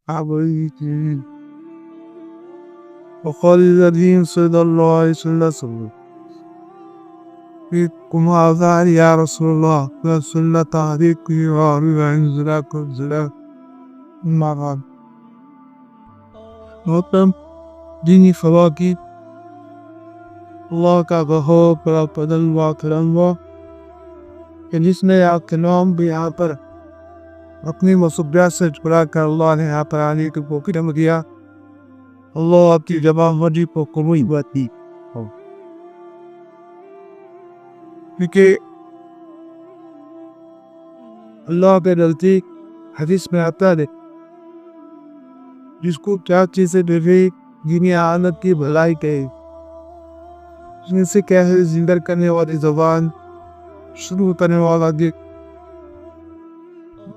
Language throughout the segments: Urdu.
عبيد وقال الذين صلى الله عليه وسلم فيكم هذا يا رسول الله فسنة تحريك وعرض عن زلاك والزلاك المعاد محترم دینی فواقی اللہ کا بہت بڑا فضل و کرم ہوا کہ جس نے آپ کے نام بھی یہاں پر اپنی مصوبیات سے جڑا کر اللہ نے یہاں پر آنے کو کرم کیا. اللہ آپ کی جمع مسجد کو قبول باتی کیونکہ اللہ کے نزدیک حدیث میں آتا ہے جس کو کیا چیزیں دیکھے دنیا آخرت کی بھلائی کہے اس میں سے کیا ہے زندہ کرنے والی زبان شروع کرنے والا دل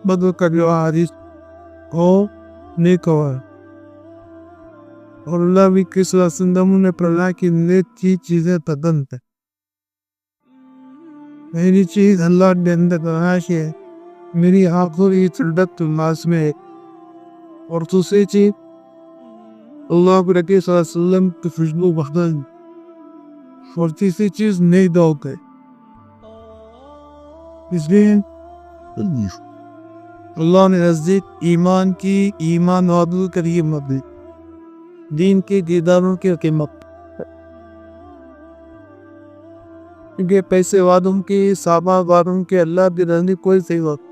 بدل کرنے والا حدیث اور نیک اور اللہ بھی کس رسندم نے پرلا کی نیک کی چیزیں تدنت ہے. میری چیز اللہ نے اندر تناش ہے میری آنکھوں کی ٹھنڈک تماس میں ہے اور دوسری چیز اللہ کے رسول صلی اللہ علیہ وسلم کی خوشبو بخدن اور تیسری چیز نیک دوک ہے. اس لیے اللہ نے نزدیک ایمان کی ایمان وعدل کریے مبی دین کے دیداروں کی قیمت کیونکہ پیسے والوں کی سامان والوں کے اللہ کی نزدیک کوئی صحیح وقت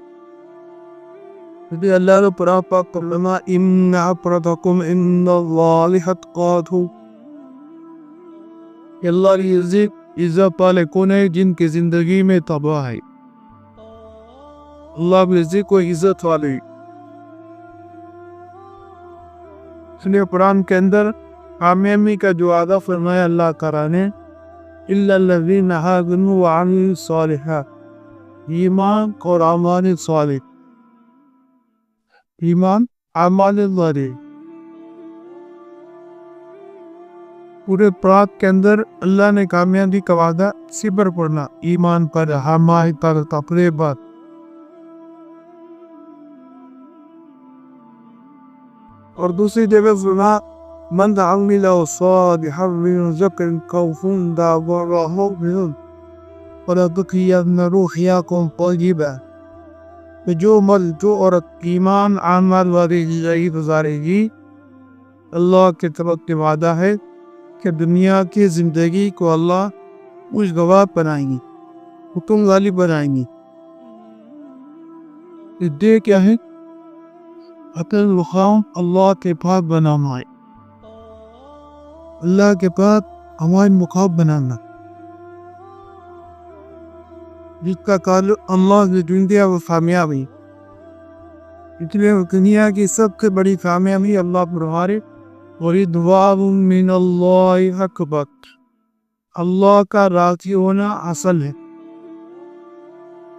کیونکہ اللہ نے قرآن پاک فرمایا ان اکرمکم عند اللہ اتقاکم کہ اللہ کی عزت والے کون ہے جن کی زندگی میں تقوی ہے. اللہ کی عزت کو عزت والے اس نے قرآن کے اندر کامیابی کا جو وعدہ فرمایا اللہ کرانے الا الذین آمنوا وعملوا الصالحات ایمان اور اعمال صالح ایمان اعمال صالح پورے پراک کے اندر اللہ نے کامیابی کا وعدہ اسی پر پڑھنا ایمان پر ہمائی پر تقوی پر. اور دوسری جگہ سنا من عمل صالحا من ذکر او انثى وهو مؤمن فلنحيينه حياة طیبہ جو عورت ایمان اعمال والی زندگی گزارے گی اللہ کی طرف سے وعدہ ہے کہ دنیا کی زندگی کو اللہ خوشگوار بنائیں گی حکم والی بنائیں گی. یہ کیا ہے اپنے مقام اللہ کے پاس بنانا ہے اللہ کے پاس ہمارے مقام بنانا جس کا تعلق اللہ سے دنیا و کامیابی اس لیے دنیا کی سب سے بڑی کامیابی اللہ پر ہمارے ورضوان من اللہ اکبر اللہ کا راضی ہونا اصل ہے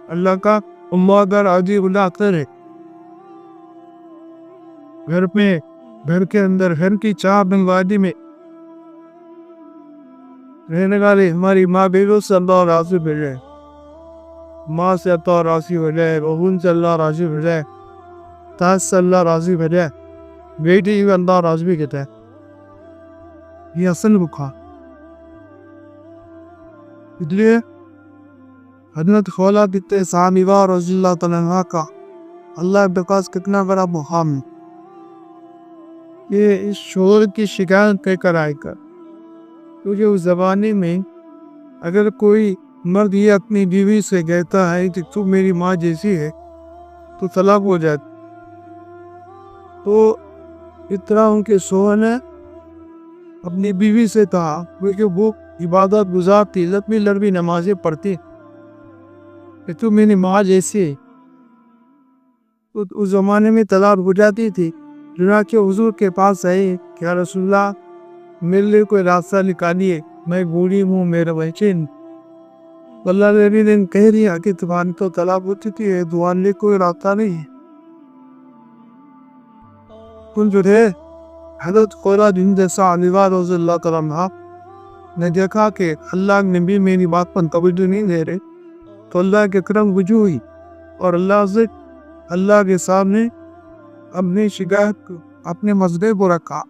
اللہ کا راضی ہونا اکثر ہے. گھر کے اندر گھر کی چار بنگوادی میں رہنے والے ہماری ماں بیگم سے اللہ راضی ہو جائے ماں سے اللہ راضی ہو جائے بہن سے اللہ راضی ہو جائے تاج سے اللہ راضی ہو جائے بیٹی بھی اللہ راضی بھی کہتا ہے. یہ اصل بکھا اس لیے حضرت خولہ بنت سامہ رضی اللہ تعالیٰ عنہ کا اللہ کے پاس کتنا بڑا مقام ہے. یہ اس شعور کی شکایت کہہ کر آئے کر کیونکہ اس زمانے میں اگر کوئی مرد یہ اپنی بیوی سے کہتا ہے کہ تو میری ماں جیسی ہے تو طلاق ہو جاتی. تو اس طرح ان کے شوہر نے اپنی بیوی سے کہا کیونکہ وہ عبادت گزار تھی لڑبی نمازیں پڑھتی کہ تو میری ماں جیسی ہے تو اس زمانے میں طلاق ہو جاتی تھی. چنانچہ حضور کے پاس آئے کہ یا رسول اللہ میرے لیے کوئی راستہ نکالیے میں بوڑھی ہوں میرا بچے اللہ نبی نے کہہ دیا کہ تمہاری تو طلاق ہو چکی ہے تمہارے لیے کوئی راستہ نہیں ہے. کن جو ہے حضرت خولہ بنت سامہ رضی اللہ تعالیٰ عنہ نے دیکھا کہ اللہ نبی میری بات پر توجہ نہیں دے رہے تو اللہ کے کرم رجوع ہوئی اور اللہ کے سامنے اپنی شکایت اپنے مسجد کو رکھا.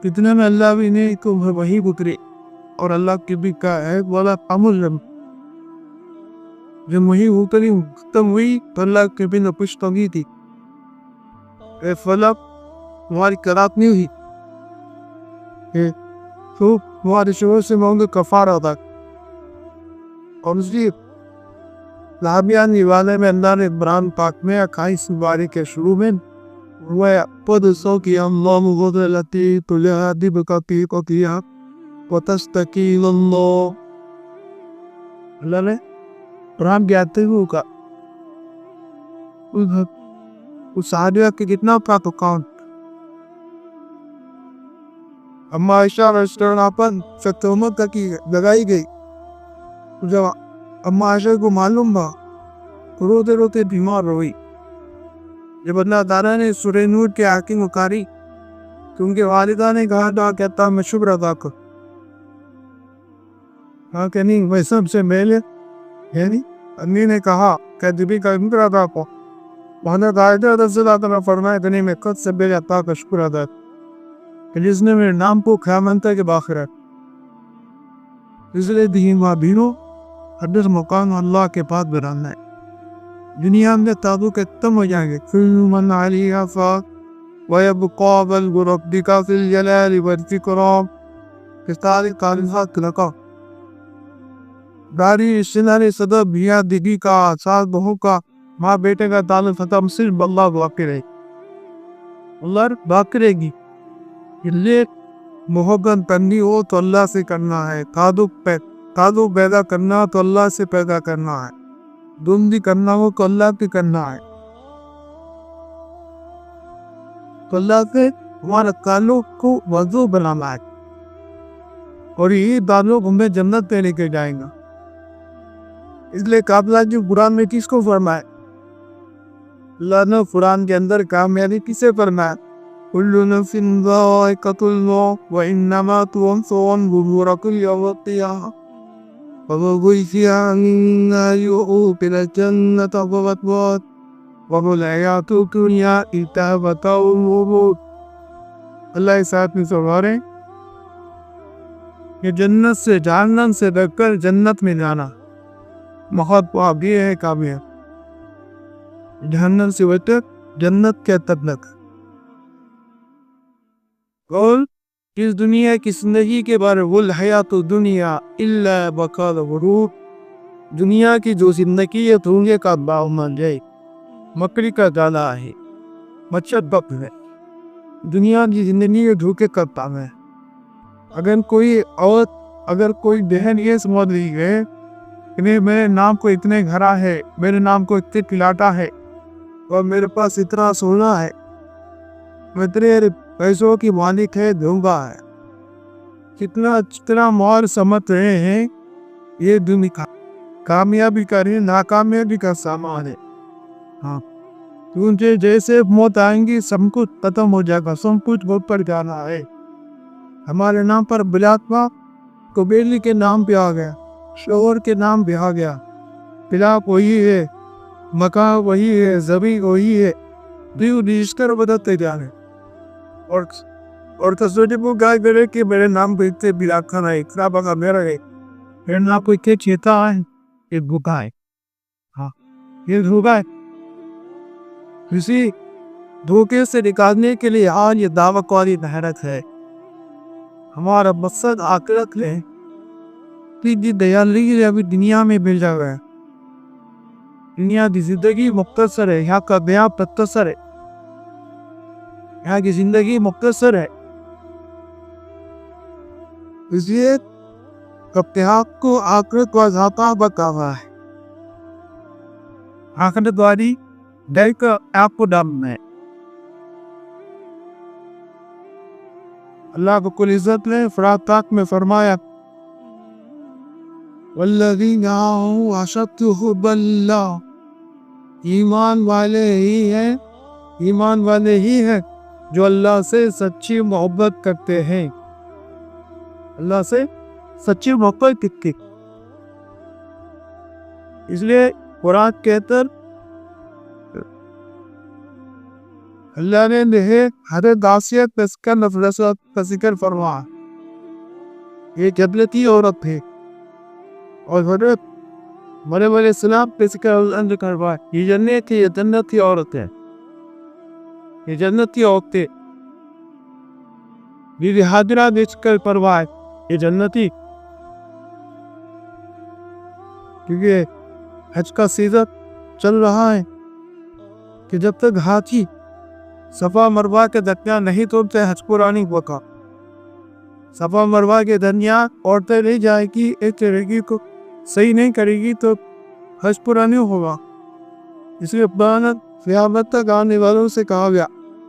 کتنے میں اللہ بھی نے تو وہی اتری اور اللہ کی بھی کہا ہے والا قامل. جب وہی اتری ختم ہوئی تو اللہ کی بھی نے کچھ تنگی تھی. اے فلک تمہاری قرات نہیں ہوئی تو تمہارے شوہر سے مانگے کفارہ ادا. اور اس لیے لابیان والے میں اللہ نے قرآن پاک میں 28 بارے کے شروع میں وَيَقْبَدْ اللَّهُ الَّتِي تُجَادِلُكَ فِي زَوْجِهَا وَتَشْتَكِي إِلَى اللَّهِ. اللہ نے قرآن کے آتے ہوئے کا اس صحابیہ کے کتنا کا تو کاؤنٹ. اما عائشہ ریسٹورنٹ پر تہمت کی لگائی گئی. جب اما عائشہ کو معلوم تھا روتے روتے بیمار ہوئی. جب اللہ تعالیٰ نے سورہ نور کے آخر میں اتاری تو ان کے والدہ نے کہا تھا کہتا میں شکر ادا کر. کہا کہ نہیں میں سب سے میل یعنی امی نے کہا کہ دبی کا شکر ادا کر. محمد عائشہ رضی اللہ عنہا فرمایا کہ نہیں میں خود سے میرے عطا کا شکر ادا کہ جس نے میرے نام کو قیامت کے باخرت. اس لیے دین و بینو حدث مقام اللہ کے پاس برانا ہے. دنیا میں تعلق ختم ہو جائیں گے. کل من علیہا فان ویبقی وجہ ربک ذی الجلال والاکرام. کتاری کالحات لکا داری سناری صدر بھیا دیدی کا ساس بہو کا ماں بیٹے کا تعلق ختم صرف اللہ باقی رہے. اللہ باقی رہے گی. اس لیے محبت کرنی ہو تو اللہ سے کرنا ہے. تعلق پیدا کرنا تو اللہ سے پیدا کرنا ہے. دوستی کرنا ہو تو اللہ سے کرنا ہے. تو اللہ سے ہمارا تعلق کو وضو بنانا ہے اور یہی تعلق ہمیں جنت پہ لے کے جائیں گا. اس لیے قابلہ جو قرآن میں کس کو فرمائے؟ اللہ نے قرآن کے اندر کامیابی کسے فرمایا؟ کل نفس ذائقۃ الموت وانما توفون اجورکم یوم القیامہ فمن شاء فليؤمن الجنة ومأواه وما الحیاۃ الدنیا الا متاع الغرور. اللہ اس آیت میں فرما رہے ہیں کہ جنت سے جہنم سے ڈر کر جنت میں جانا بہت پاپ یہ ہے کامیاب. جہنم سے بچ کر جنت کے تک. اور اس دنیا کی زندگی کے بارے والحیات الدنیا الا متاع الغرور. دنیا کی جو زندگی ہے دھوکے کا باغ مان جائے. مکڑی کا جالا ہے مچھر بک ہے. دنیا کی زندگی کے دھوکے کا باغ ہے. اگر کوئی عورت اگر کوئی بہن یہ سمجھ رہی ہے کہ میرے نام کو اتنے گھرا ہے میرے نام کو اتنے پلاٹا ہے اور میرے پاس اتنا سونا ہے میں تیرے پیسوں کی مالک ہے دوں گا ہے کتنا مال سمجھ رہے ہیں. یہ دنیا کامیابی کا نہیں ناکامیابی کا سامان ہے. ہاں کیونکہ جیسے موت آئیں گی سب کچھ ختم ہو جائے گا. سب کچھ بہت پر جانا ہے. ہمارے نام پر بلاتما قبیلی کے نام پہ آ گیا. شوہر کے نام پہ آ گیا. پلاپ وہی ہے مکان وہی ہے زمین وہی ہے. دیو رشتہ بدلتے جانے اور تصویر کو گائے کرے کہ میرے نام پہ اتنے بلاک کھانا ہے اتنا بگا میرا ہے میرے نام کو اتنے چیتا ہے. یہ دھوکا ہے. ہاں یہ دھوکا ہے. اسی دھوکے سے نکالنے کے لیے آج یہ دعوت والی محنت ہے. ہمارا مقصد آخرت ہے کہ دیالی ابھی دنیا میں مل جائے. دنیا کی زندگی مختصر ہے. یہاں کا بیان مختصر ہے. یہاں کی زندگی مختصر ہے. اس لیے ابتحاق کو آخرت کا ذاتہ بتا ہوا ہے. آخرت والی ڈر کا آپ کو ڈالنا ہے. اللہ کو کل عزت نے فراتاک میں فرمایا والذین آمنوا اشد حبا للہ. ایمان والے ہی ہیں جو اللہ سے سچی محبت کرتے ہیں. اللہ سے سچی محبت کرتے. اس لیے قرآن کہتا اللہ نے حضرت آسیہ کا نفرت کا ذکر فرمایا. یہ جنتی عورت تھی اور حضرت مریم علیہ السلام پہ ذکر کروایا. یہ جنتی عورت ہے. یہ جنتی عورت تھی. بی بی حاجرہ نے ذکر کروایا. یہ جنتی. کیونکہ حج کا سیزن چل رہا ہے کہ جب تک ہاتھی صفا مروہ کے درمیان نہیں توڑتے حج پورا نہیں ہوگا. صفا مروہ کے درمیان عورتیں نہیں جائے گی، ایک طریقے کو صحیح نہیں کرے گی تو حج پورا نہیں ہوگا. اس لیے قیامت تک آنے والوں سے کہا گیا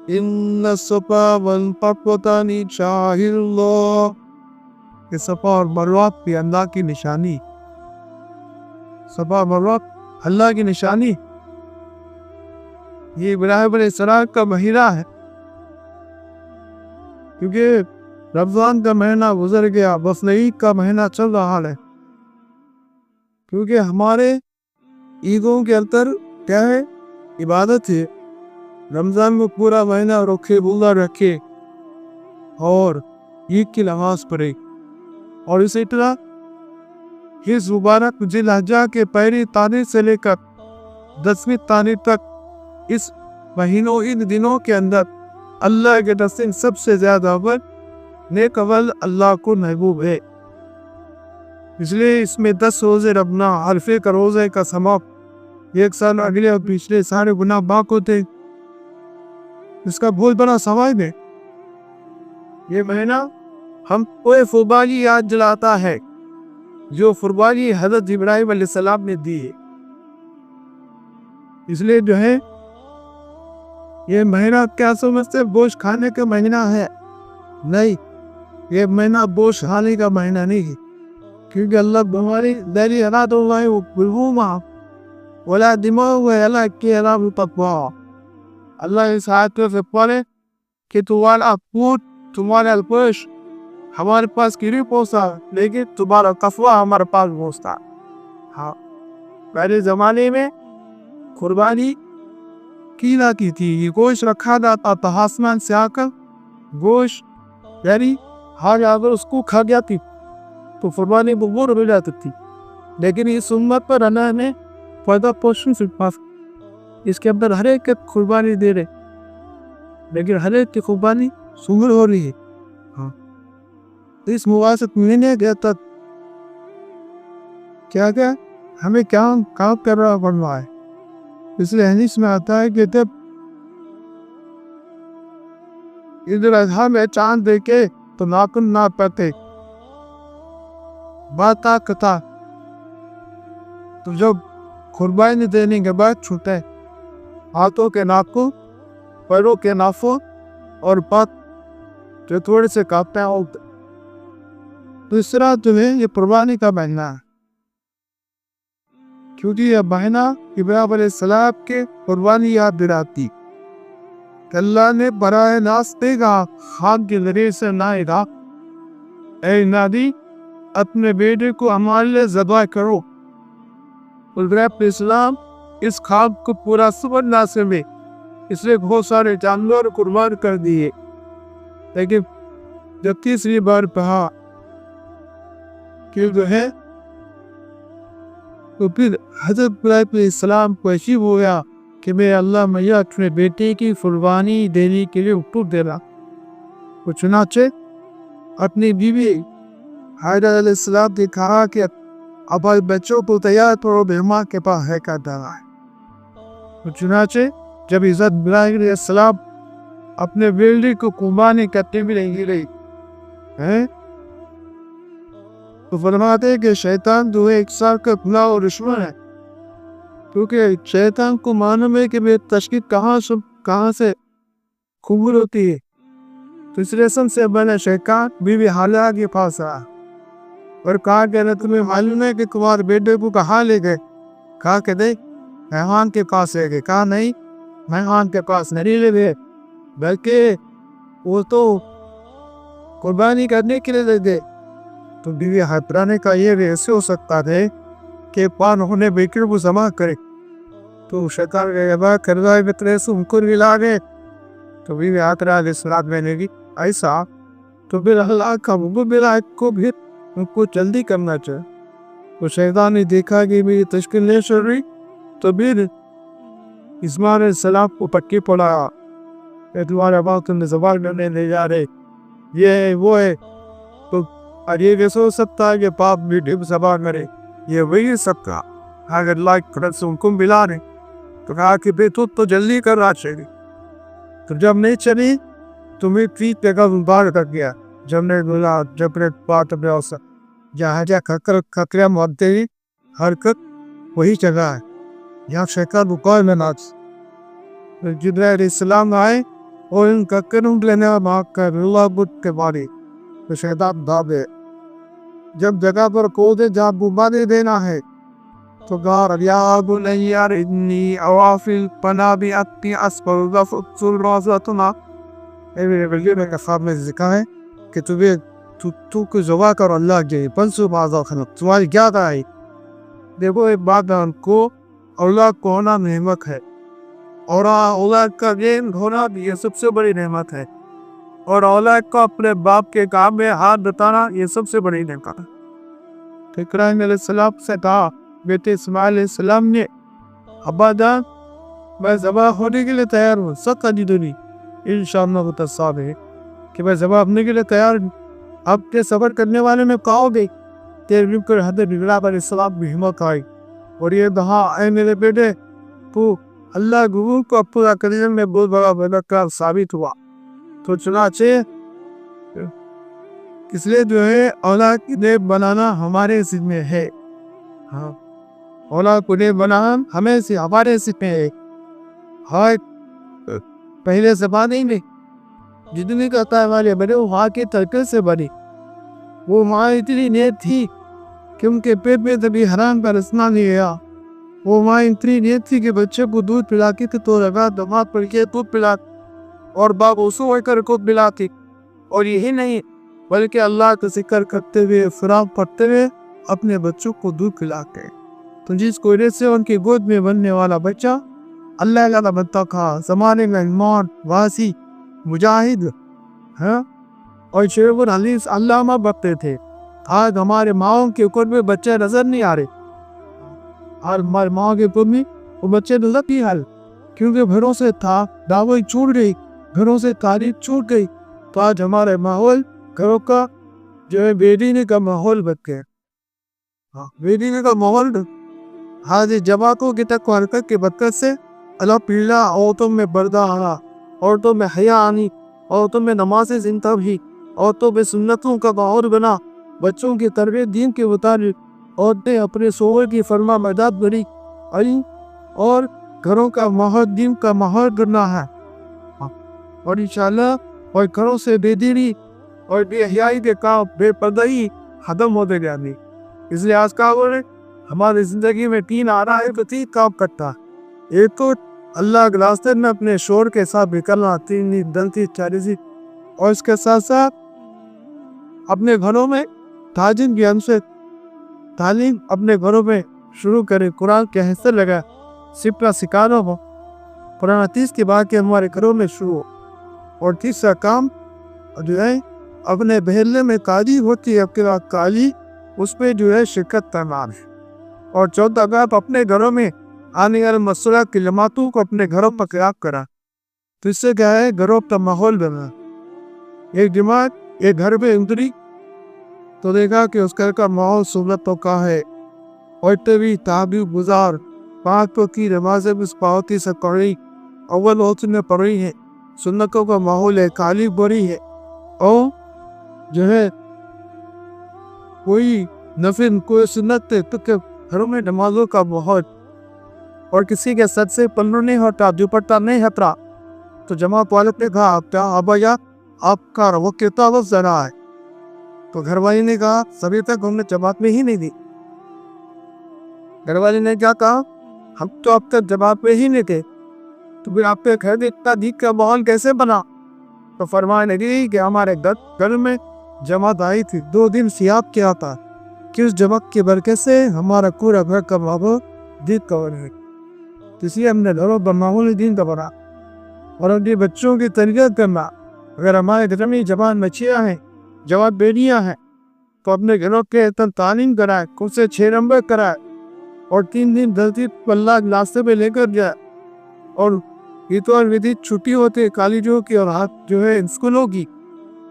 ان الصفا والمروہ من شعائر اللہ، کہ صفا اور مروہ بھی اللہ کی نشانی. صفا مروہ اللہ کی نشانی. یہ ابراہیم علیہ السلام کا مہینہ ہے. کیونکہ رمضان کا مہینہ گزر گیا، بس عید کا مہینہ چل رہا ہے. کیونکہ ہمارے عیدوں کے اندر کیا ہے؟ عبادت ہے. رمضان میں پورا مہینہ رکھے، روزہ رکھے اور عید کی نماز پڑھے. اور اسی طرح اس مبارک ذی الحجہ کے پہلی تاریخ سے لے کر 10ویں تاریخ تک اس مہینوں ان دنوں کے اندر اللہ کے نزدیک سب سے زیادہ نیک عمل اللہ کو محبوب ہے. اس لیے اس میں 10 روزے رکھنا، عرفے کا روزے کا ثواب 1 سال اگلے اور پچھلے سارے گناہ معاف ہوتے. اس کا بہت بڑا ثواب ہے. یہ مہینہ ہم کو قربانی یاد دلاتا ہے، جو قربانی حضرت ابراہیم علیہ السلام نے دی ہے. اس لیے جو ہے یہ مہینہ کیا سمجھتے گوشت کھانے کا مہینہ ہے؟ نہیں، یہ مہینہ گوشت کھانے کا مہینہ نہیں ہے. کیونکہ اللہ بہاری دلی اراد اللہ بالغوما ولا دماغ ولا کی اراد تقوی. اللہ اس آیت سے پڑھے کہ تمہارا پوت، تمہارا گوشت ہمارے پاس نہیں پہنچا، لیکن تمہارا تقوی ہمارے پاس پہنچتا. ہاں، پہلے زمانے میں قربانی کی جاتی تھی. یہ گوشت رکھا جاتا تھا آسمان سے آ کر. گوشت یعنی ہر اگر اس کو کھا جاتی تو قربانی بغور ہو جاتی تھی. لیکن اس امت پر اللہ نے پیدا پوشن سے پاس اس کے اندر ہر ایک قربانی دے رہے، لیکن ہر ایک کی قربانی سمر ہو رہی ہے. ہاں، اس مواسط مہینے کے تک کیا ہمیں کیا کام کر رہا بنوا ہے. اس لیے حدیث میں آتا ہے کہ جب عید الاضحیٰ میں چاند دیکھے تو ناخن نہ پتے باتا کتا، تو جب قربانی دینے کے بعد چھوٹے ہاتھوں کے ناخن، پیروں کے ناخن اور بات جو تھوڑے سے کاپتے ہیں. تو اس طرح جو ہے یہ قربانی کا مہینہ ہے. کیونکہ یہ مہینہ ابراہیم علیہ السلام کے قربانی یاد دلاتی. اللہ نے براہ راست دیکھا خان کے ذریعے سے نائے گا، اے نادی اپنے بیٹے کو ہمارے لیے ذبح کرو. ابراہیم علیہ السلام اس خواب کو پورا سمجھنا سمجھے، اس لیے بہت سارے جانور قربان کر دیے. لیکن جب تیسری بار کہا کہ جو ہے تو پھر حضرت ابراہیم علیہ السلام کو عجیب ہو گیا کہ میں اللہ میں اپنے بیٹے کی قربانی دینے کے لیے حکم دے رہا. وہ چنانچہ اپنی بیوی حاجرہ علیہ السلام نے کہا کہ اب بچوں کو تیار کرو، مہمان کے پاس ہے کا ڈرا ہے. چنانچہ جب حضرت ابراہیم علیہ السلام اپنے بیٹے کو قربانی کرتے بھی نہیں رہی ہے تو فرماتے کہ شیطان جو ہے 1 سال کا کھلا اور دشمن ہے. کیونکہ شیطان کو معلوم ہے کہ میری تشکیل کہاں سے قبول ہوتی ہے. تو اس رسم سے بنا شیطان بیوی حاجرہ کے پاس آیا اور کہا کہ تمہیں معلوم ہے کہ تمہارے بیٹے کو کہاں لے گئے؟ کہا کہ نہیں، مہمان کے پاس لے گئے. کہا نہیں، مہمان کے پاس نہیں لے گئے، بلکہ وہ تو قربانی کرنے کے لیے لے گئے. تو بیوی حاجرہ نے کہا یہ ایسے ہو سکتا ہے کہ پان ہونے بیٹے کو ذبح کرے. تو شیطان کا کردہ بطرے سے ان کو ملا گئے تو بھی آقرہ علیہ السلام میں نے بھی ایسا، تو پھر اللہ کا حکم ملا کو بھی ان کو جلدی کرنا چاہے. تو شیطان نے دیکھا کہ میری تشکیل نہیں چل رہی، تو پھر اسماعیل علیہ السلام کو پٹکی پڑھایا کہ تمہارے باپ تم نے زوال کرنے لے جا رہے، یہ ہے وہ ہے. تو یہ کیسے ہو سکتا ہے کہ باپ میٹھے زبان کرے؟ یہ وہی سب کا اگر اللہ کی طرف سے حکم ملا رہے. تو کہا کہ بے تو جلدی کر رہا چاہیے. تو جب نہیں چلی تو میں 30 جگہ بار کر گیا. جب نے بولا جب نے بات اپنے اوسط جہاں جہاں کھکریا مانتے ہی حرکت وہی جگہ ہے یہاں شیطان رکا میں ناچ. جبرائیل علیہ السلام آئے اور ان ککروں لینے ماں کا اللہ بدھ کے بارے تو شیطان دھابے. جب جگہ پر کودے جہاں بمانے دینا ہے تو گار یا بنیار انی اوافل پنا بھی اپنی اسفل غفصل رازتنا. میرے بلیوں میں خواب میں ذکر ہے کہ تو کو زوا کر اللہ کے پنسو بازا خلق تمہاری کیا ہے. دیکھو ایک بات کو اولاد کو ہونا نعمت ہے، اور اولاد کا دین ہونا بھی یہ سب سے بڑی نعمت ہے، اور اولاد کو اپنے باپ کے کام میں ہاتھ بتانا یہ سب سے بڑی نعمت ہے. ابراہیم علیہ السلام سے کہا بیٹے اسماعیل علیہ السلام نے، ابا جان میں ذبح ہونے کے لیے تیار ہوں. سب کا دیدنی انشاءاللہ متصاب ہے کہ میں ذبح ہونے کے لیے تیار ہوں. اب کے سفر کرنے والے میں کہو گے تیرے رب کر حضرت ابراہیم علیہ السلام بھی ہمت آئی اور یہ کہا اے میرے بیٹے تو اللہ گرو کو پورا کرنے میں بہت بڑا مددگار ثابت ہوا. تو چنانچہ اس لیے جو ہے اولاد کی نیب بنانا ہمارے ذمہ ہے. ہاں اولاد کو نیب بنانا ہمارے ذمہ ہے. ہاں پہلے زمانے میں جتنی کہتا ہے والے بنے وہ ماں کے ترکے سے بنی. وہ ماں اتنی نیب تھی کہ ان کے پیٹ میں کبھی حرام کا رسنا نہیں گیا. وہ ماں اتنی نیب تھی کہ بچے کو دودھ پلاتی تھی تو لگا دماغ پڑ کے دودھ پلاتی اور باپ اسو ہو کر کو پلاتی. اور یہی نہیں بلکہ اللہ کا ذکر کرتے ہوئے فرام پڑھتے ہوئے اپنے بچوں کو دودھ پلاتے. تو جس کوئلے سے ان کی گود میں بننے والا بچہ اللہ کا بنتا تھا. زمانے میں ایمان واسی مجاہد اور شیخ الحدیث علامہ بکتے تھے. آج ہمارے ماؤں کے اوپر میں بچے نظر نہیں آ رہے. آج ہمارے ماؤں کے اوپر میں وہ بچے نظر نہیں آ رہے کیونکہ گھروں سے تھا دعوت چھوٹ گئی، گھروں سے تعریف چھوٹ گئی. تو آج ہمارے ماحول گھروں کا جو ہے بے دینی کا ماحول بن گیا. بے دینی کا ماحول حاضر جماعتوں کی تک حرکت کے بدکت سے اللہ پیلا عورتوں میں پردہ آنا، عورتوں میں حیا آنی، عورتوں میں نماز زندہ بھی، عورتوں میں سنتوں کا ماحول بنا. بچوں کی تربیت دین کے مطابق عورتیں اپنے شوہر کی فرما مداد بری اور گھروں کا ماحول دین کا ماحول بننا ہے. اور انشاءاللہ اور گھروں سے بے دینی اور بے حیائی کے کام بے پردگی ختم ہوتے جانے. اس لیے آج کا ہماری زندگی میں 3 آ رہا ہے تو 3 کام کرتا ہے. ایک تو اللہ کے راستے میں اپنے شور کے ساتھ نکلنا 3 دنتی 40 اور اس کے ساتھ ساتھ اپنے گھروں میں تعلیم کی سے تعلیم اپنے گھروں میں شروع کرے. قرآن کے حصے لگا سپنا سکھانا ہو قرآن حدیث کی بات کے ہمارے گھروں میں شروع ہو. اور تیسرا کام جو ہے اپنے بہلنے میں قاضی ہوتی ہے اپنے بعد قاضی اس پہ جو ہے شرکت کرنا ہے. اور چوتھا کام اپنے گھروں میں آنے والے مسئلہ کی جماعتوں کو اپنے گھروں پر قیام کرا. تو اس سے کیا ہے گھروں کا ماحول بنا. ایک جماعت ایک گھر پہ اتری تو دیکھا کہ اس گھر کا ماحول سنتوں کا ہے اور طبی تعبیر گزار 5 وقت کی نمازیں اس پاوتی سے پڑھی اول وقت میں پڑھی ہے. سنتوں کا ماحول ہے، تعلیم بڑی ہے اور جو ہے کوئی نفل کوئی سنت ہے تو گھروں میں نمازوں کا ماحول. اور کسی کے سر سے پلو نہیں ہوتا، دوپٹہ نہیں ہٹا تو جماعت والے نے کہا کیا ابا یا آپ کا وہ کتنا وقت ذرا ہے. تو گھر والی نے کہا سبھی تک ہم نے جماعت میں ہی نہیں دی. گھر والی نے کیا کہا ہم تو اب تک جماعت میں ہی نہیں تھے. تو پھر آپ کے گھر میں اتنا دین کا ماحول کیسے بنا؟ تو فرمانے لگی کہ ہمارے گھر میں جماعت آئی تھی 2 دن سیاب کیا تھا کہ اس جماعت کی برکت سے ہمارا پورا گھر کا ماحول دین کا بنا ہے. اس لیے ہم نے گھروں کا ماحول دین کا بنا. اور اپنے بچوں کی تربیت کرنا. اگر ہمارے گھر میں جوان بچیاں ہیں، جوان بیٹیاں ہیں، تو اپنے گھروں کے تعلیم کرائے، خود سے 6 نمبر کرائے اور 3 دن 10 دن اللہ کے راستے پہ لے کر جائے. اور اتوار ودی چھٹی ہوتی ہے کالجوں کی اور جو ہے اسکولوں کی،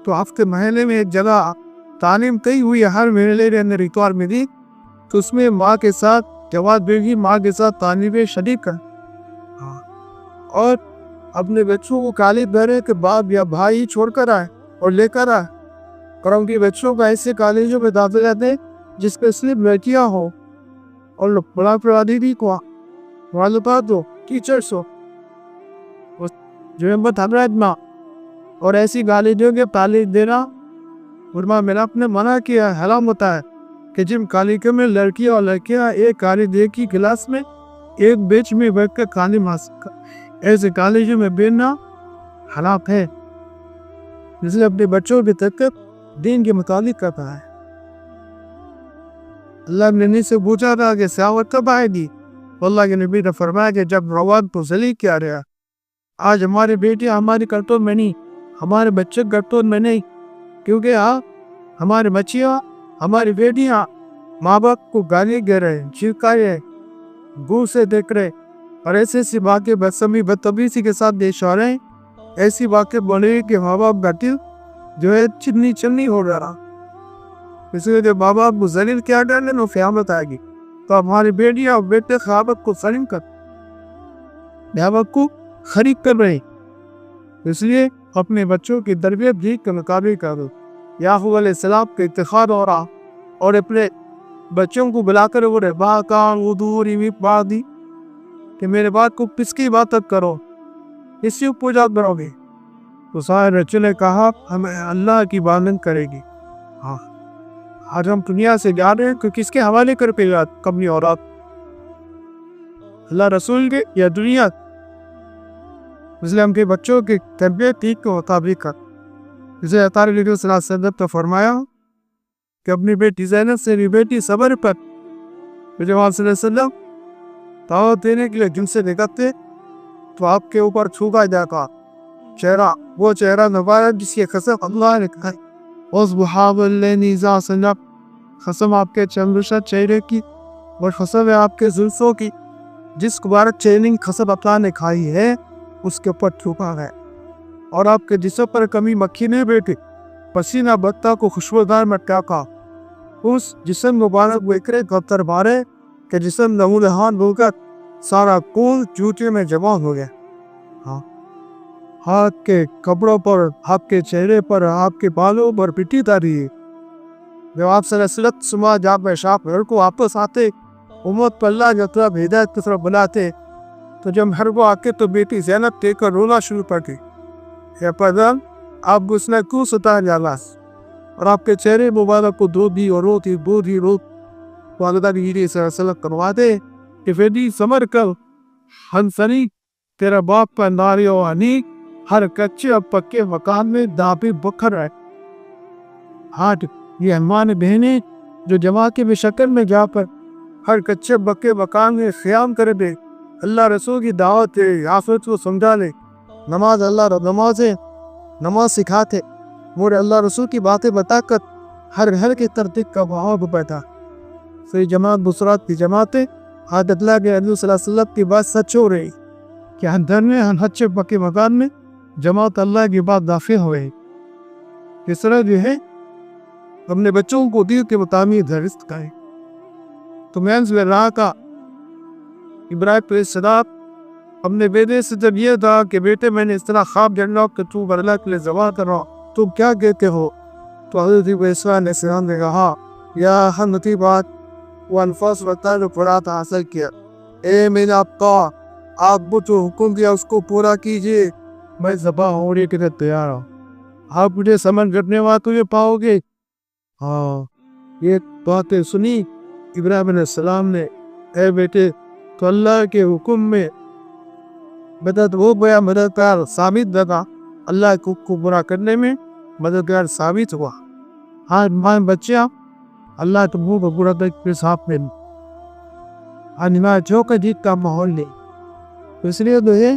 تو ہفتے مہینے میں ایک جگہ تعلیم طے ہوئی ہے ہر مہینے کے اندر اتوار میں دی، تو اس میں ماں کے ساتھ جوان بیٹی ماں کے ساتھ تعلیم شریک کر اور اپنے بچوں کو کالج بھرنے کے بعد یا بھائی چھوڑ کر آئے اور لے کر آئے. اور ان کے بچوں کو ایسے کالجوں میں داخلہ دیں جس پہ صرف لڑکیاں ہو اور بڑا پرادھی کو معلومات ہو، ٹیچرس ہو جو ہے ماں. اور ایسی کالجوں کے تعلیم دینا علماء ملت نے منع کیا. حرام ہوتا ہے کہ جن کالجوں میں لڑکیاں اور لڑکیاں ایک کالج ایک ہی کلاس میں ایک بیچ میں بیٹھ کر تعلیم حاصل کر، ایسے کالجوں میں بیٹھنا حرام ہے. اس لیے اپنے بچوں کی تربیت دین کے مطابق کرتا ہے. اللہ نے نبی سے پوچھا تھا کہ سیاوت کب آئے گی؟ اللہ کے نبی نے فرمایا کہ جب روان کو ذلیل کیا رہا. آج ہماری بیٹیاں ہماری کرتوت میں نہیں، ہمارے بچے کرتوت میں نہیں، کیونکہ ہماری بچیاں ہماری بیٹیاں ماں باپ کو گالی دے رہے، چڑکا رہے، دور سے دیکھ رہے اور ایسی باتیں بدتمیزی کے ساتھ پیش آ رہے ہیں. ایسی باتیں بولے کہ ماں باپ کا دل جو ہے چنی ہو رہا. اس لیے جو ماں باپ کو ذلیل کیا ڈالے وہ قیامت آئے گی. تو ہماری بیٹیاں اور بیٹے خوابت کو سلیم کر ماں باپ کو خرید کر رہے. اس لیے اپنے بچوں کی تربیت بھی کے مطابق کرو. یعقوب علیہ السلام کا اتخاذ ہو رہا اور اپنے بچوں کو بلا کر وہ دی کہ میرے بات کو کس کی عبادت کرو، اس کی پوجا کرو گے. تو سارے بچوں نے کہا ہمیں اللہ کی عبادت کرے گی. آج ہم دنیا سے جا رہے ہیں کہ کس کے حوالے کر پہ کبھی اولاد، اللہ رسول کے یا دنیا. اس لیے ہم کے بچوں کی تربیت ٹھیک کے مطابق کر. اسے اطار صلی اللہ علیہ وسلم نے فرمایا کہ اپنی بیٹی زینب سے بھی بیٹی صبر پر. جب آپ صلی اللہ علیہ وسلم دعوت دینے کے لیے جن سے نکلتے تو آپ کے اوپر چھوکا جاتا چہرہ، وہ چہرہ مبارک جس کی قسم اللہ نے کہا قسم آپ کے چندرشا چہرے کی اور قسم ہے آپ کے زلفوں کی، جس مبارک چہرے کی قسم اللہ نے کھائی ہے اس کے اوپر چھوکا ہے. اور آپ کے جسم پر کمی مکھی نہیں بیٹھی، پسینہ بتا کو خوشبودار مٹا کا اس جسم مبارک وکرے گفتر بارے کہ جسم نمودہان ہو کر سارا خون جوتے میں جمع ہو گیا. ہاتھ کے کپڑوں پر، آپ کے چہرے پر، آپ کے بالوں پر پٹی تاری ہے. جب آپ صلی اللہ علیہ وسلم صبح جاب میں شاپ گھر کو واپس آتے، امت پر اللہ جو طرف ہدایت کی طرف بلاتے، تو جب گھر کو آتے تو بیٹی زینب دیکھ کر رونا شروع کر دی. یا پیدل آپ کو اس نے کیوں ستایا جانا، اور آپ کے چہرے مبارک کو دو دی اور روتی والدہ بھی صلی اللہ علیہ وسلم کرواتے کہ بیٹی سمر کر ہنسنی تیرا باپ کا ناری و انی ہر کچے اور پکے مکان میں دابی بکھر ہے. ہاتھ یہ احمان بہنیں جو جماعت کے شکل میں جا پر ہر کچے پکے مکان میں قیام کر دے، اللہ رسول کی دعوت ہے، آخرت کو سمجھا لے، نماز نماز سکھاتے، مورے اللہ رسول کی باتیں بتا کر ہر گھر کی ترتیب کا ماحول پیدا. صحیح جماعت بسرات کی جماعتیں آج اللہ کے علیہ صلی اللہ علیہ وسلم کی بات سچ ہو رہی کہ ہر گھر میں ہر اچھے پکے مکان میں جماعت اللہ کی بات داخل ہوئے. اس طرح جو ہے اپنے بچوں کو دین کے مطابق درست کریں. تو میں راہ کا ابراہیم علیہ السلام اپنے بیٹے سے جب یہ تھا کہ بیٹے میں نے اس طرح خواب جاننا کہ تو اللہ کے لیے ذبح کر رہا، تم کیا کہتے ہو؟ تو حضرت ابراہیم علیہ السلام نے کہا یا حنتی بات وہ الفاظ بتا جو فرات حاصل کیا، اے میرا آقا آپ کو جو حکم دیا اس کو پورا کیجئے، میں ذبح ہونے کے لیے تیار ہوں. آپ مجھے سمجھ کرنے والا تو یہ پاؤ گے. یہ باتیں سنی ابراہیم علیہ السلام نے، اے بیٹے تو اللہ کے حکم میں مدد ہو گیا، مددگار ثابت لگا، اللہ کو پورا کرنے میں مددگار ثابت ہوا. ماں بچیاں اللہ تمہوں کو پورا کرنے ساتھ میں جو کا جیت کا ماحول نہیں. اس لیے جو ہے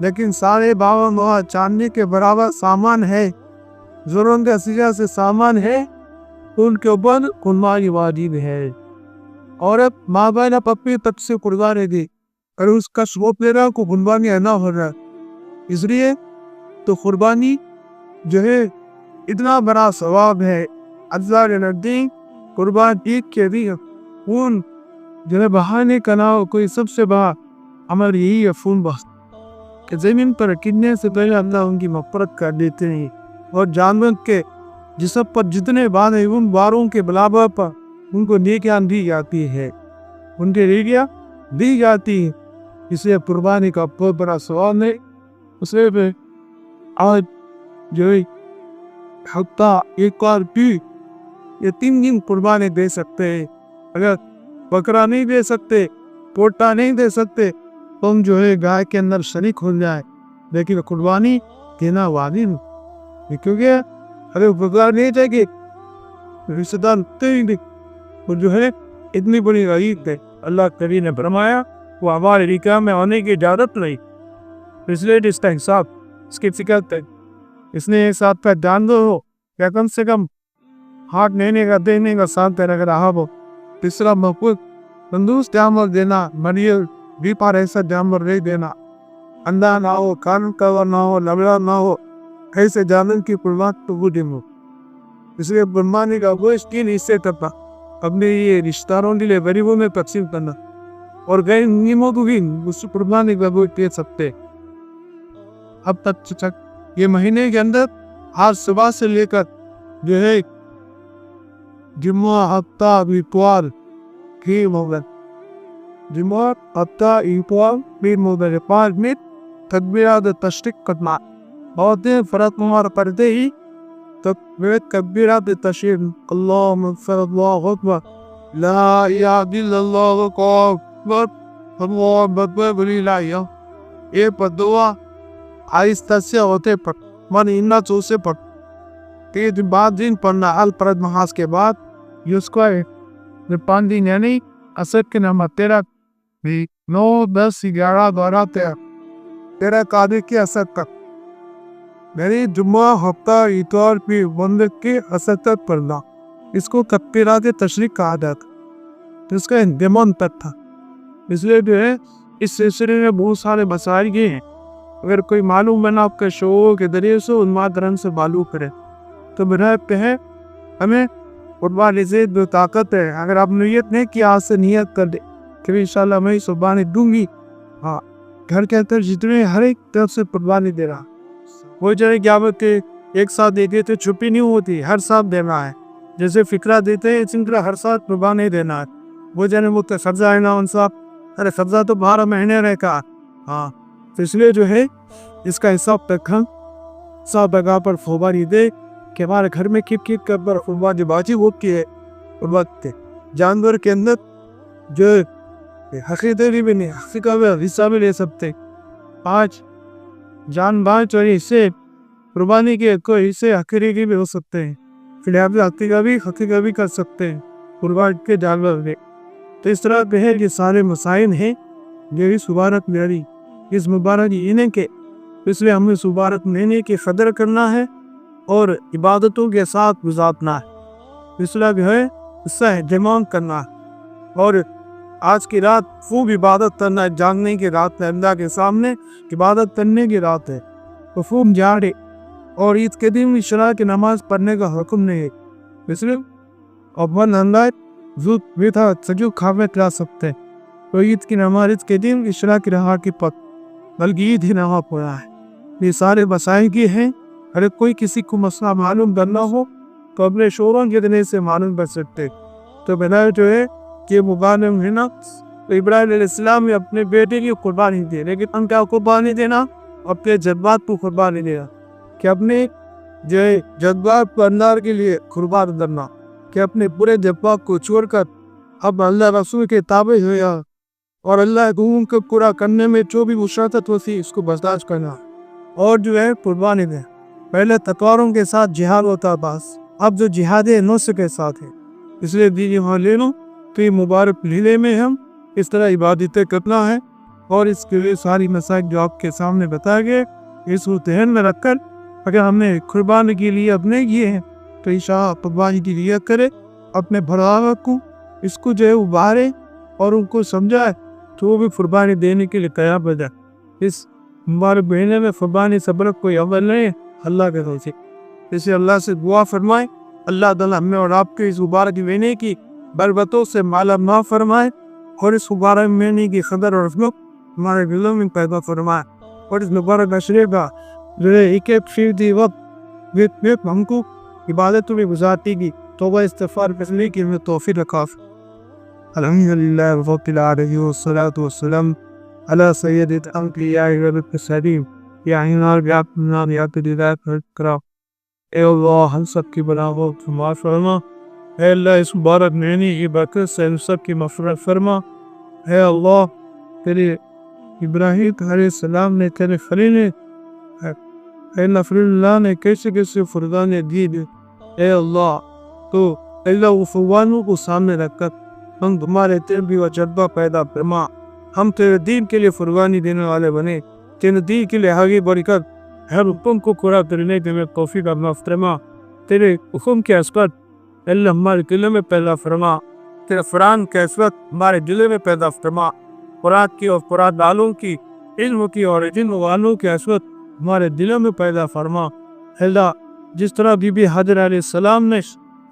لیکن سارے باوا ماہ چاندنی کے برابر سامان ہے، ضرورت اشیاء سے سامان ہے، ان کے اوپر قربانی واجب ہے۔ اور اب ماں بہن اپنی تک سے قربانی دی اور اس کا ثواب لے رہا کو قربانی ادا ہو رہا، اس لیے تو قربانی جو ہے اتنا بڑا ثواب ہے۔ اللہ کے نزدیک قربان عید کے بھی خون جو ہے بہانے کا نام کوئی سب سے بڑا عمل یہی ہے، خون بہانا کہ زمین پر گرنے سے پہلے اللہ ان کی مغفرت کر دیتے ہیں، اور جانور کے جسم پر جتنے بار ہیں ان باروں کے برابر پر ان کو نیکیاں دی جاتی ہے، ان کے نیکیاں دی جاتی ہیں۔ اس لیے قربانی کا بہت بڑا ثواب ہے۔ اس لیے آج جو ہے ہفتہ ایک بار بھی یہ 3 دن قربانی دے سکتے ہیں۔ اگر بکرا نہیں دے سکتے، پوٹا نہیں دے سکتے، تو ہم جو ہے گائے کے اندر شریک ہو جائے، لیکن قربانی دینا واجب ہے، کیونکہ اگر بکرا نہیں دے گی رشتہ دار وہ جو ہے اتنی بڑی عید ہے۔ اللہ کریم نے فرمایا وہ ہمارے نکاح میں آنے کی اجازت نہیں، اس لیے اس کا حساب اس کی فکر ہے، اس نے ایک ساتھ کا جانور ہو یا کم سے کم ہاتھ لینے کا دینے کا ساتھ دینے کا رہا ہو، تیسرا محفوظ تندرست جانور دینا، مریض بیمار ایسا جانور نہیں دینا، اندھا نہ ہو، کان کوا نہ ہو، لبڑا نہ ہو، ایسے جانور کی قربانی تو وہ دن ہو۔ اس لیے قربانی کا گوشت 3 حصے کرنا، اپنے یہ رشتہ داروں کے لیے غریبوں میں تقسیم کرنا، اور غیر نیموں کو بھی اس قربانی کا گوشت دے سکتے۔ اب تک یہ مہینے کے اندر آج صبح سے لے کر جو ہے جمعہ ہفتہ اتوار پھر مغرب، جمعہ ہفتہ اتوار پھر مغرب 5 منٹ تکبیرات تشریق کرنا، بہت فرض نماز پڑھتے ہی تکبیرات تشریق، اللہم صلی اللہ اکبر، لا الہ الا اللہ اکبر، اللہ اکبر بلی لا الہ، یہ پر دعا آہستہ سے ہوتے پڑھ، من انہ چو سے پڑھ، 3 بعد دن پڑھنا، الفرض نماز کے بعد یہ اس کو 5 دن یعنی عصر کے نماز 13 9 10 11 12 13 قادر کے عصر تک، یعنی جمعہ ہفتہ اتوار پھر مغرب کے عصر تک پڑھنا، اس کو تکبیرات تشریق کہا جاتا، اس کا اہتمام تک تھا۔ اس لیے جو ہے اس سلسلے میں بہت سارے مسائل یہ ہیں، اگر کوئی معلوم بنا آپ کے شعور کے ذریعے سے ان مادرن سے معلوم کرے تو براہ پہ ہے ہمیں قربانی سے جو طاقت ہے، اگر آپ نیت نہیں کی آج سے نیت کر دے کہ انشاءاللہ میں قربانی دوں گی، ہاں گھر کے اندر جتنے ہر ایک طرف سے قربانی دے رہا، وہ جائے قیامت کے ایک ساتھ دیتے تو چھپی نہیں ہوتی، ہر ساتھ دینا ہے، جیسے فکرہ دیتے ہیں اسی طرح ہر ساتھ قربانی دینا ہے، وہ جانے وہ قبضہ ہے نا انصاف، ارے قبضہ تو 12 مہینے رہے گا، ہاں تو اس لیے جو ہے اس کا حساب تک ہم سب جگہ پر قربانی دے کہ ہمارے گھر میں کیپ کر پر قربانی بازی ہوتی ہے، وقت جانور کے اندر جو حقیقت بھی نہیں، حقیقت میں حصہ بھی لے سکتے، 5 جان بانچ اور حصے قربانی کے کوئی حصے حقیقی بھی ہو سکتے ہیں، فلحال حقیقت بھی کر سکتے ہیں قربانی کے جانور میں۔ تو اس طرح پہ ہے یہ سارے مسائل ہیں جو اس مبارک میری اس مبارک لینے کے، اس لیے ہمیں مبارک لینے کی قدر کرنا ہے اور عبادتوں کے ساتھ گزارنا ہے، اس لیے ہے اس سے اہتمام کرنا ہے، اور آج کی رات خوب عبادت کرنا ہے، جاننے کی رات ہے، اللہ کے سامنے عبادت کرنے کی رات ہے، تو خوب جاڑے، اور عید کے دن عشاء کی نماز پڑھنے کا حکم نہیں ہے، اس لیے ابن اللہ زود بیٹھا سجو کھاوے کلا سکتے ہیں، تو عید کی نماز عید کے دن عشاء کی رہا کی پت بلکہ عید ہی نماز پڑھا ہے۔ یہ سارے مسائل کی ہیں، اگر کوئی کسی کو مسئلہ معلوم کرنا ہو تو اپنے شوروں کے دنے سے معلوم کر سکتے، تو بنا جو ہے کہ مبارک ہے نا، تو ابراہیم علیہ السلام نے اپنے بیٹے کی قربانی دی، لیکن ہم کیا قربانی دینا؟ اپنے جذبات کو قربانی دینا، کہ اپنے جو جذبات کو اللہ کے لیے قربان کرنا، کہ اپنے پورے جذبات کو چھوڑ کر اب اللہ رسول کے تابع ہویا، اور اللہ کے حکم کو پورا کرنے میں جو بھی مشقت ہوتی اس کو برداشت کرنا، اور جو ہے قربانی دے۔ پہلے تلواروں کے ساتھ جہاد ہوتا بس، اب جو جہاد نفس کے ساتھ ہے، اس لیے دیجیے وہاں لے لو، تو یہ مبارک لیلے میں ہم اس طرح عبادتیں کرنا ہے، اور اس کے لیے ساری مسائل جو آپ کے سامنے بتائے گئے اس کو ذہن میں رکھ کر اگر ہم نے قربانی کے لیے اپنے کیے ہیں تو انشاءاللہ قربانی کی نیت کرے، اپنے بھراوا کو اس کو جو ہے ابھارے اور ان کو سمجھائے تو وہ بھی قربانی دینے کے لیے تیار ہو جائے۔ اس مبارک مہینے میں قربانی صبر کوئی عمل نہیں ہے اللہ کے سے، اسے اللہ سے دعا فرمائے اللہ تعالیٰ ہمیں اور آپ کے اس مبارک مہینے کی برکتوں سے مالا مال فرمائے اور اس مبارک مہینے کی قدر اور عظمت ہمارے دلوں میں پیدا فرمائے، اور اس مبارک عشرے کا جو ہے ایک ایک فیصدی وقت ہم کو عبادتوں میں گزارتی کی توبہ استغفار کرنے کی ہمیں توفیق رکھا۔ الحمدللہ رب العالمین والصلاة والسلام علی سید الانبیاء والمرسلین یا کرا۔ اے اللہ ہم سب کی بناؤ معاف فرما، اے اللہ اس مبارک مہینے کی برکت سے ہم سب کی مغفرت فرما۔ اے اللہ تیرے ابراہیم علیہ السلام نے تیرے خلیل نے اے اللہ نے کیسے کیسے فرزانے دی، اے اللہ تو اللہ وہ فرزانوں کو سامنے رکھ کر ہم تمہارے تربی و جذبہ پیدا فرما، ہم تیرے دین کے لیے قربانی دینے والے بنے، تیرے دین کے لیے آگے بڑھ کر ہر حکم کو پورا کرنے کے لیے توفیق عطا فرما۔ تیرے حکم کے اثبات اللہ ہمارے دلوں میں پیدا فرما، تیرے قرآن کے اثبات ہمارے دلوں میں پیدا فرما، قرآن کی اور قرآن والوں کی علم کی اور علم والوں کے اثبات ہمارے دلوں میں پیدا فرما۔ اللہ جس طرح بی بی حاجرہ علیہ السلام نے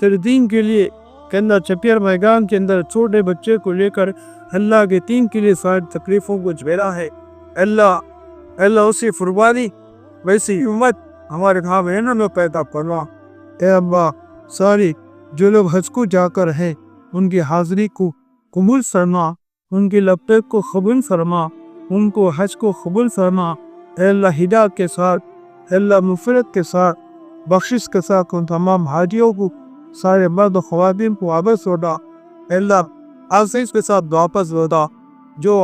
تیرے دین کے لیے کندہ چپیر میدان کے اندر چھوٹے بچے کو لے کر اللہ کے دین کے لیے ساری تکلیفوں کو جھیلا ہے، اللہ اسی قربانی ویسی امت ہمارے گھر بہنوں میں پیدا فرما۔ اے اللہ ساری جو لوگ حج کو جا کر ہیں ان کی حاضری کو قبول فرما، ان کی لبیک کو قبول فرما، ان کو حج کو قبول فرما۔ اے اللہ ہدایت کے ساتھ، اے اللہ مغفرت کے ساتھ، بخشش کے ساتھ ان تمام حاجیوں کو سارے مرد و خواتین کو واپس لوٹا، اے اللہ آسیس کے ساتھ واپس لوٹا، جو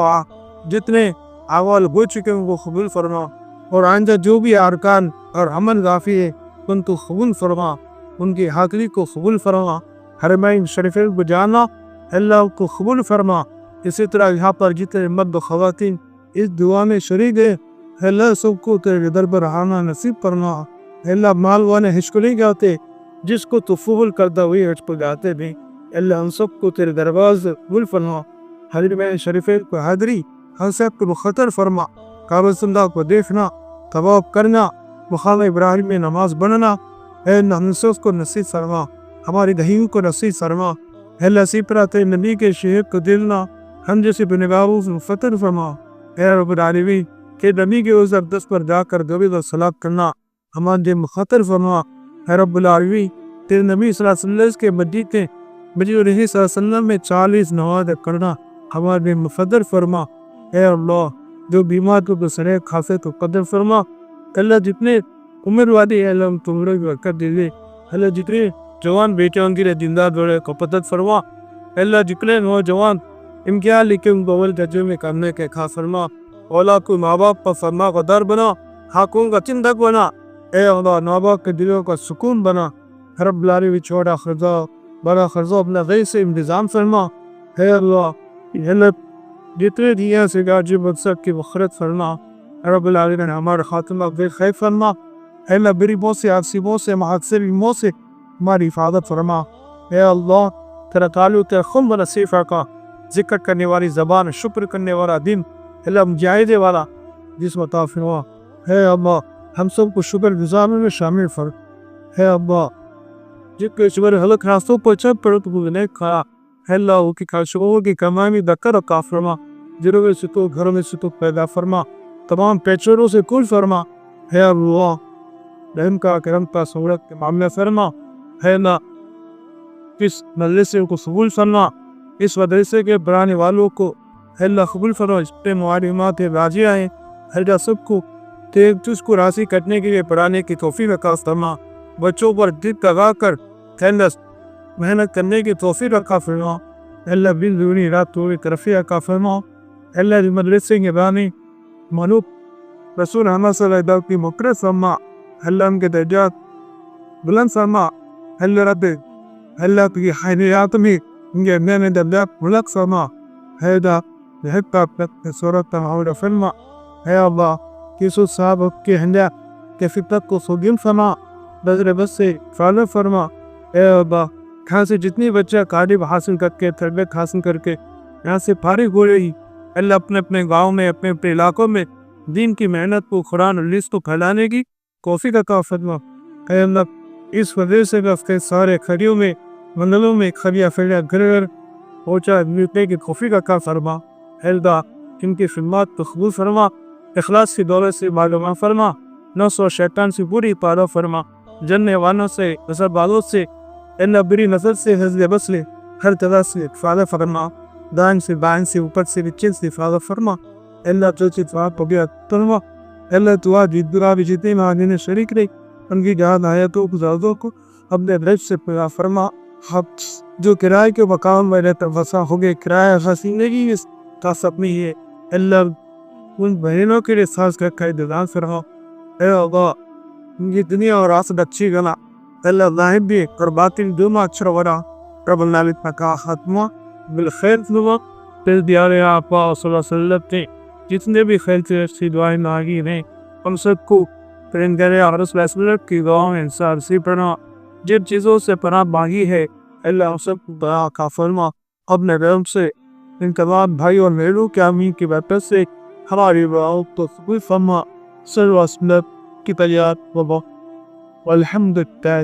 جتنے اعمال ہو چکے ہیں وہ قبول فرما، اور آئندہ جو بھی ارکان اور عمل غافی ہے ان کو قبول فرما، ان کی حاضری کو قبول فرما، حرمین شریفین کو جانا اللہ کو قبول فرما۔ اسی طرح یہاں پر جتنے مرد و خواتین اس دعا میں شریک ہیں اللہ سب کو تیرے در پر آنا نصیب فرما۔ اللہ مال والے حج کو نہیں جاتے، جس کو تو قبول کرتا ہوئی حج کو جاتے بھی، اللہ ہم سب کو تیرے دربار سے قبول فرما۔ حرمین شریفین کو حاضری ہم سب کو مخاطر فرما، کعبہ اللہ کو دیکھنا، طواف کرنا، مقام ابراہیم میں نماز پڑھنا، اے اللہ ہم سب کو نصیب فرما، ہماری دہیوں کو نصیب فرما۔ اے اللہ اسی طرح تیرے نبی کے شہر کو دلنا ہم جیسے بنگاہوں سے مخاطر فرما۔ اے رب العالمین کہ نبی کے اس اقدس پر جا کر درود و سلام کرنا ہمارے دل مخاطر فرما۔ اے رب العالمین تیرے نبی صلی اللہ علیہ وسلم کے مسجد رہی صلی اللہ علیہ وسلم میں 40 نماز کرنا ہمارے دل مخاطر فرما۔ اے اللہ جو بیمار کو سرے کھاسے تو قدر فرما۔ اللہ جتنے عمر والے ہیں اللہ تمہارے برکت دے دے، اللہ جتنے جوان بیٹے ان کے لیے دیندار بڑے کو پتت فرما۔ اللہ جتنے نوجوان امتحان لکھے ان کو اول درجے میں کرنے کے خاص فرما، اولاد کو ماں باپ پر فرما قدر بنا، حقوں کا چندک بنا، اے اللہ ماں باپ کے دلوں کا سکون بنا۔ رب العالمین چھوٹا خرچہ بڑا خرچہ اپنا غیر سے انتظام فرما۔ اے اللہ جتنے دیا سے گاجی مقصد کی مغفرت فرما۔ رب العالمین ہمارا خاتمہ بے خیر فرما۔ اے اللہ غریبوں سے عاصبوں سے محاصروں سے ہماری حفاظت فرما۔ اے اللہ تیرا تعلق تیرا خم نصیب کا ذکر کرنے والی زبان، شکر کرنے والا دن، اللہ مجاہدے والا جسم عطا فرما۔ اے اللہ ہم سب کو شکر گزار میں شامل فرما۔ اے اللہ جس کے شکر حلق راستوں پر چل پڑو تو نہیں کھایا، اے اللہ وہ کی خواہشوں کی کمائی میں دکر عطا فرما، جنوں میں سے تو گھروں میں سے تو پیدا فرما، تمام پیچروں سے کل فرما۔ اے اللہ رحم کا کرم کا سہولت کے معاملہ فرما۔ اے اللہ اس مجلس کو قبول فرما، اس مدرسے کے پڑھانے والوں کو اے اللہ قبول فرما، اس پہ معلومات راضی آئیں، اے اللہ سب کو تجھ کو راضی کرنے کے لیے پڑھانے کی توفیق عطا فرما، بچوں پر دل لگا کر محنت کرنے کی توفیق عطا فرما۔ اے اللہ دن دگنی رات چوگنی ترقی عطا فرما۔ اے اللہ اس مدرسے کے بانی منوب رسول محمد صلی اللہ علیہ وسلم کی مقرر فرما، اے اللہ ان کے درجات بلند فرما۔ اے اللہ رب اے اللہ کی حیات میں ان کے درجات بلند فرما۔ اے اللہ لحق اپنے صورت معاور فرما. اے اللہ کسو صاحب کے ہندیا کے فطرت کو سوگم فرما, نظر بس سے فالو فرما. اے اللہ کہاں سے جتنی بچہ تعلیم حاصل کر کے تربیت حاصل کر کے یہاں سے فارغ ہو رہی, اللہ اپنے اپنے گاؤں میں اپنے اپنے علاقوں میں دین کی محنت کو قرآن اور حدیث کو پھیلانے کی توفیق عطا فرما. اے اللہ اس وجہ سے رفتے سارے کھڑیوں میں منڈلوں میں کھڑیا پھیلیا گھر گھر پہنچا ملنے کی توفیق عطا فرما. اے اللہ ان کی خدمات کو قبول فرما, اخلاص کی دولت سے معلومات فرما, نفس و شیطان سے پوری پارو فرما, جننے والوں سے نظر بالوں سے اللہ بری نظر سے حضر بسلے ہر طرح سے حفاظت فرما, دائیں سے بائیں سے اوپر سے نیچے سے حفاظت فرما. اللہ جو چیز دعا کو بھی فرما. اللہ دعا دعا بھی جتنے مہاجرین شریک رہی ان کی جہاد آیتوں گزاروں کو اپنے رب سے پورا فرما. جو کرائے کے مقام میں رہتا وسا ہو گئے کرایہ خسیندگی اس کا سپنی ہے, اللہ ان بہنوں کے لیے ساز کا انتظام فرما. اے اللہ ان کی دنیا اور آخرت اچھی گنا, اللہ ظاہر بھی اور باطن دونوں اچھا ورا رب العالمین کا خاتمہ بالخیر فرما. پھر دیارے آپا صلی اللہ علیہ وسلم نے جتنے بھی خیر سے اچھی دعائیں مانگی ہیں ان سب کو پرندگرے اور رسول اللہ صلی اللہ علیہ وسلم کی دعاؤں انسان سے پڑھنا. جن چیزوں سے پناہ مانگی ہے اللہ ہم سب کو دعا کا فرما. اپنے رحم سے ان تمام بھائی اور بہنوں کے آمین کی برکت سے ہماری دعاؤں کو قبول فرما. صلی اللہ علیہ وسلم کی تجارت والحمد للہ.